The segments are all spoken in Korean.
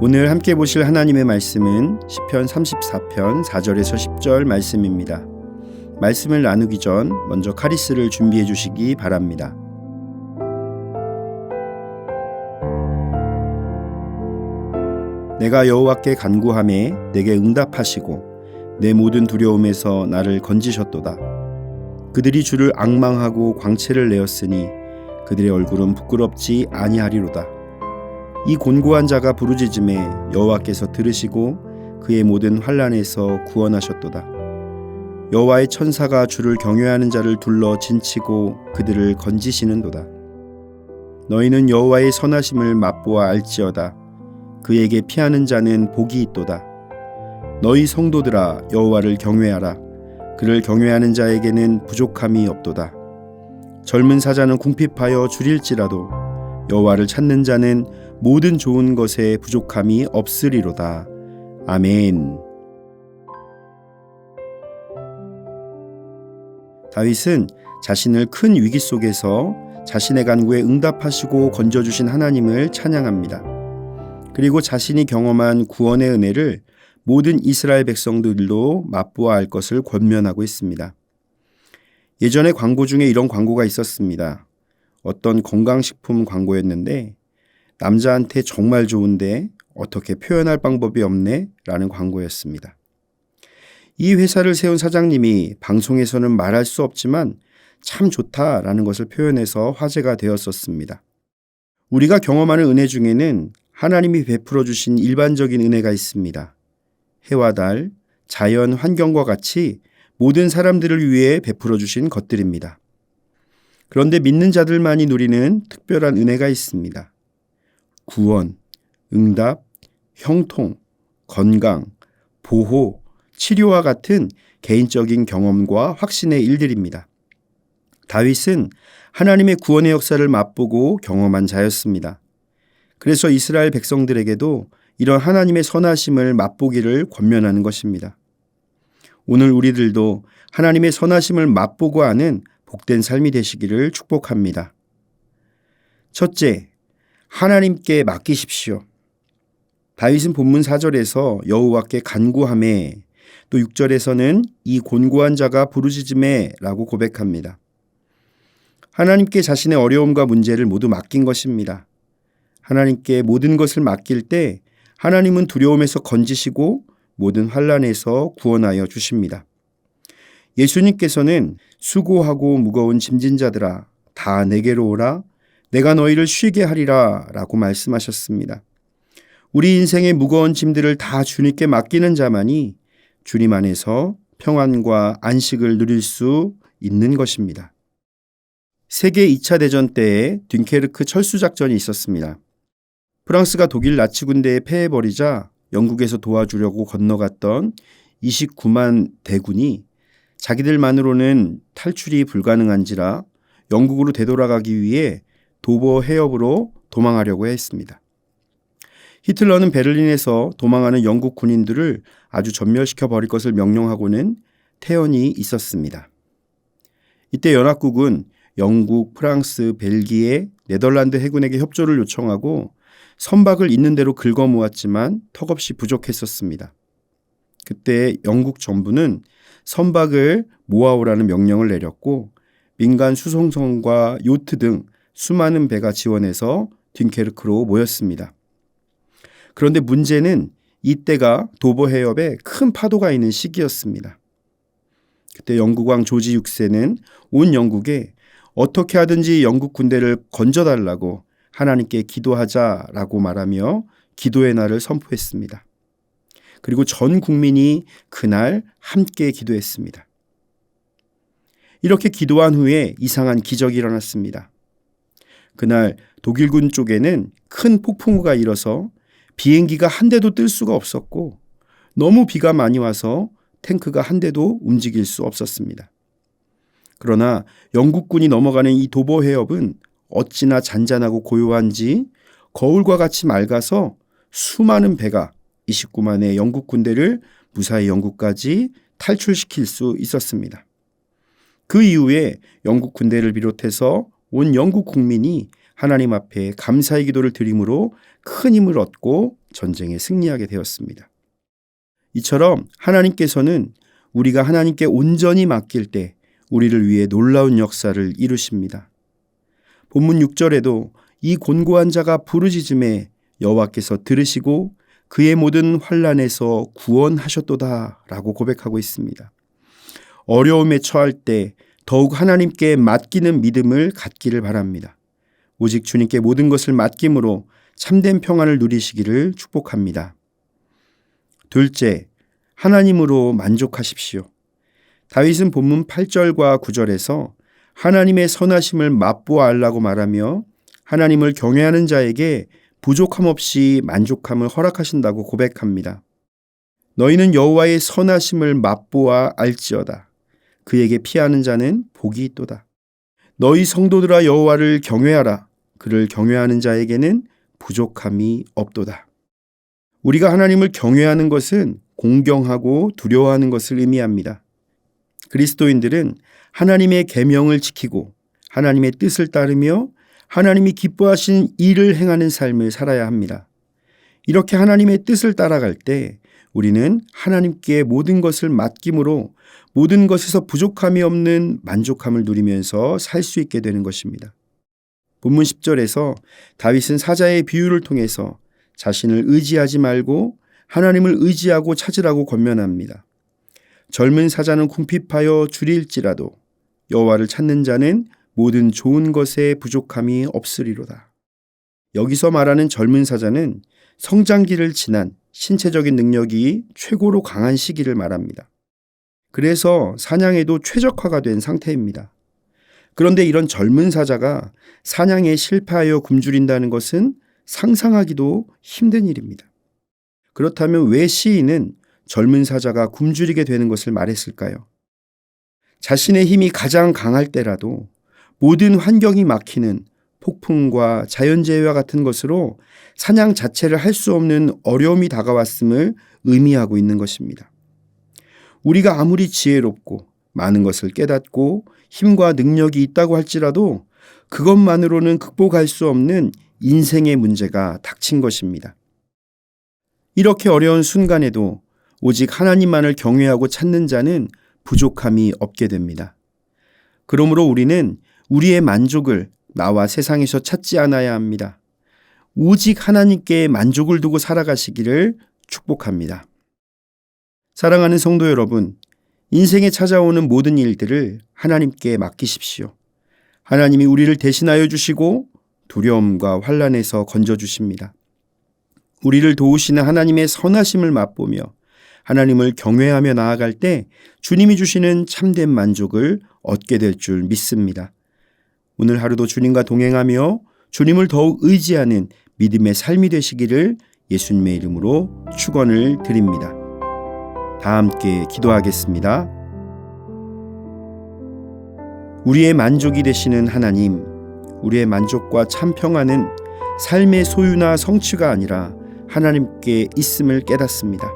오늘 함께 보실 하나님의 말씀은 시편 34편 4절에서 10절 말씀입니다. 말씀을 나누기 전 먼저 카리스를 준비해 주시기 바랍니다. 내가 여호와께 간구하매 내게 응답하시고 내 모든 두려움에서 나를 건지셨도다. 그들이 주를 앙망하고 광채를 내었으니 그들의 얼굴은 부끄럽지 아니하리로다. 이 곤고한 자가 부르짖음에 여호와께서 들으시고 그의 모든 환난에서 구원하셨도다. 여호와의 천사가 주를 경외하는 자를 둘러 진치고 그들을 건지시는도다. 너희는 여호와의 선하심을 맛보아 알지어다. 그에게 피하는 자는 복이 있도다. 너희 성도들아 여호와를 경외하라. 그를 경외하는 자에게는 부족함이 없도다. 젊은 사자는 궁핍하여 줄일지라도 여호와를 찾는 자는 모든 좋은 것에 부족함이 없으리로다. 아멘. 다윗은 자신을 큰 위기 속에서 자신의 간구에 응답하시고 건져주신 하나님을 찬양합니다. 그리고 자신이 경험한 구원의 은혜를 모든 이스라엘 백성들도 맛보아 알 것을 권면하고 있습니다. 예전에 광고 중에 이런 광고가 있었습니다. 어떤 건강식품 광고였는데 남자한테 정말 좋은데 어떻게 표현할 방법이 없네? 라는 광고였습니다. 이 회사를 세운 사장님이 방송에서는 말할 수 없지만 참 좋다라는 것을 표현해서 화제가 되었었습니다. 우리가 경험하는 은혜 중에는 하나님이 베풀어 주신 일반적인 은혜가 있습니다. 해와 달, 자연 환경과 같이 모든 사람들을 위해 베풀어 주신 것들입니다. 그런데 믿는 자들만이 누리는 특별한 은혜가 있습니다. 구원, 응답, 형통, 건강, 보호, 치료와 같은 개인적인 경험과 확신의 일들입니다. 다윗은 하나님의 구원의 역사를 맛보고 경험한 자였습니다. 그래서 이스라엘 백성들에게도 이런 하나님의 선하심을 맛보기를 권면하는 것입니다. 오늘 우리들도 하나님의 선하심을 맛보고 아는 복된 삶이 되시기를 축복합니다. 첫째, 하나님께 맡기십시오. 다윗은 본문 4절에서 여호와께 간구하매, 또 6절에서는 이 곤고한 자가 부르짖음에 라고 고백합니다. 하나님께 자신의 어려움과 문제를 모두 맡긴 것입니다. 하나님께 모든 것을 맡길 때 하나님은 두려움에서 건지시고 모든 환난에서 구원하여 주십니다. 예수님께서는 수고하고 무거운 짐진 자들아 다 내게로 오라 내가 너희를 쉬게 하리라 라고 말씀하셨습니다. 우리 인생의 무거운 짐들을 다 주님께 맡기는 자만이 주님 안에서 평안과 안식을 누릴 수 있는 것입니다. 세계 2차 대전 때에 됭케르크 철수작전이 있었습니다. 프랑스가 독일 나치 군대에 패해버리자 영국에서 도와주려고 건너갔던 29만 대군이 자기들만으로는 탈출이 불가능한지라 영국으로 되돌아가기 위해 도보 해협으로 도망하려고 했습니다. 히틀러는 베를린에서 도망하는 영국 군인들을 아주 전멸시켜 버릴 것을 명령하고는 태연히 있었습니다. 이때 연합국은 영국, 프랑스, 벨기에, 네덜란드 해군에게 협조를 요청하고 선박을 있는 대로 긁어 모았지만 턱없이 부족했었습니다. 그때 영국 정부는 선박을 모아오라는 명령을 내렸고 민간 수송선과 요트 등 수많은 배가 지원해서 됭케르크로 모였습니다. 그런데 문제는 이때가 도보 해협에 큰 파도가 있는 시기였습니다. 그때 영국 왕 조지 6세는 온 영국에 어떻게 하든지 영국 군대를 건져달라고 하나님께 기도하자라고 말하며 기도의 날을 선포했습니다. 그리고 전 국민이 그날 함께 기도했습니다. 이렇게 기도한 후에 이상한 기적이 일어났습니다. 그날 독일군 쪽에는 큰 폭풍우가 일어서 비행기가 한 대도 뜰 수가 없었고 너무 비가 많이 와서 탱크가 한 대도 움직일 수 없었습니다. 그러나 영국군이 넘어가는 이 도보 해협은 어찌나 잔잔하고 고요한지 거울과 같이 맑아서 수많은 배가 29만의 영국 군대를 무사히 영국까지 탈출시킬 수 있었습니다. 그 이후에 영국 군대를 비롯해서 온 영국 국민이 하나님 앞에 감사의 기도를 드림으로 큰 힘을 얻고 전쟁에 승리하게 되었습니다. 이처럼 하나님께서는 우리가 하나님께 온전히 맡길 때 우리를 위해 놀라운 역사를 이루십니다. 본문 6절에도 이 곤고한 자가 부르짖음에 여호와께서 들으시고 그의 모든 환난에서 구원하셨도다 라고 고백하고 있습니다. 어려움에 처할 때 더욱 하나님께 맡기는 믿음을 갖기를 바랍니다. 오직 주님께 모든 것을 맡김으로 참된 평안을 누리시기를 축복합니다. 둘째, 하나님으로 만족하십시오. 다윗은 본문 8절과 9절에서 하나님의 선하심을 맛보아 알라고 말하며 하나님을 경외하는 자에게 부족함 없이 만족함을 허락하신다고 고백합니다. 너희는 여호와의 선하심을 맛보아 알지어다. 그에게 피하는 자는 복이 있도다. 너희 성도들아 여호와를 경외하라. 그를 경외하는 자에게는 부족함이 없도다. 우리가 하나님을 경외하는 것은 공경하고 두려워하는 것을 의미합니다. 그리스도인들은 하나님의 계명을 지키고 하나님의 뜻을 따르며 하나님이 기뻐하신 일을 행하는 삶을 살아야 합니다. 이렇게 하나님의 뜻을 따라갈 때 우리는 하나님께 모든 것을 맡김으로 모든 것에서 부족함이 없는 만족함을 누리면서 살 수 있게 되는 것입니다. 본문 10절에서 다윗은 사자의 비유를 통해서 자신을 의지하지 말고 하나님을 의지하고 찾으라고 권면합니다. 젊은 사자는 궁핍하여 줄일지라도 여호와를 찾는 자는 모든 좋은 것에 부족함이 없으리로다. 여기서 말하는 젊은 사자는 성장기를 지난 신체적인 능력이 최고로 강한 시기를 말합니다. 그래서 사냥에도 최적화가 된 상태입니다. 그런데 이런 젊은 사자가 사냥에 실패하여 굶주린다는 것은 상상하기도 힘든 일입니다. 그렇다면 왜 시인은 젊은 사자가 굶주리게 되는 것을 말했을까요? 자신의 힘이 가장 강할 때라도 모든 환경이 막히는 폭풍과 자연재해와 같은 것으로 사냥 자체를 할 수 없는 어려움이 다가왔음을 의미하고 있는 것입니다. 우리가 아무리 지혜롭고 많은 것을 깨닫고 힘과 능력이 있다고 할지라도 그것만으로는 극복할 수 없는 인생의 문제가 닥친 것입니다. 이렇게 어려운 순간에도 오직 하나님만을 경외하고 찾는 자는 부족함이 없게 됩니다. 그러므로 우리는 우리의 만족을 나와 세상에서 찾지 않아야 합니다. 오직 하나님께 만족을 두고 살아가시기를 축복합니다. 사랑하는 성도 여러분, 인생에 찾아오는 모든 일들을 하나님께 맡기십시오. 하나님이 우리를 대신하여 주시고 두려움과 환난에서 건져주십니다. 우리를 도우시는 하나님의 선하심을 맛보며 하나님을 경외하며 나아갈 때 주님이 주시는 참된 만족을 얻게 될 줄 믿습니다. 오늘 하루도 주님과 동행하며 주님을 더욱 의지하는 믿음의 삶이 되시기를 예수님의 이름으로 축원을 드립니다. 다 함께 기도하겠습니다. 우리의 만족이 되시는 하나님, 우리의 만족과 참 평안은 삶의 소유나 성취가 아니라 하나님께 있음을 깨닫습니다.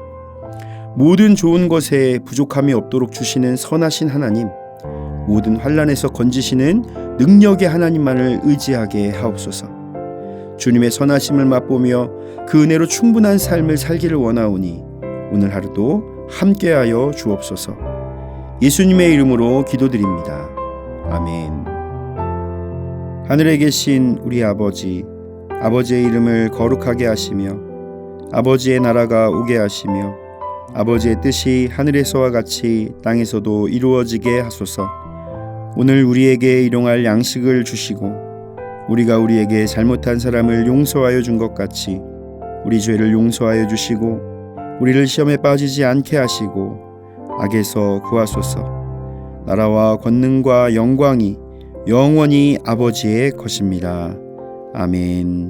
모든 좋은 것에 부족함이 없도록 주시는 선하신 하나님, 모든 환난에서 건지시는 능력의 하나님만을 의지하게 하옵소서. 주님의 선하심을 맛보며 그 은혜로 충분한 삶을 살기를 원하오니 오늘 하루도 함께하여 주옵소서. 예수님의 이름으로 기도드립니다. 아멘. 하늘에 계신 우리 아버지, 아버지의 이름을 거룩하게 하시며 아버지의 나라가 오게 하시며 아버지의 뜻이 하늘에서와 같이 땅에서도 이루어지게 하소서. 오늘 우리에게 일용할 양식을 주시고 우리가 우리에게 잘못한 사람을 용서하여 준 것 같이 우리 죄를 용서하여 주시고 우리를 시험에 빠지지 않게 하시고 악에서 구하소서. 나라와 권능과 영광이 영원히 아버지의 것입니다. 아멘.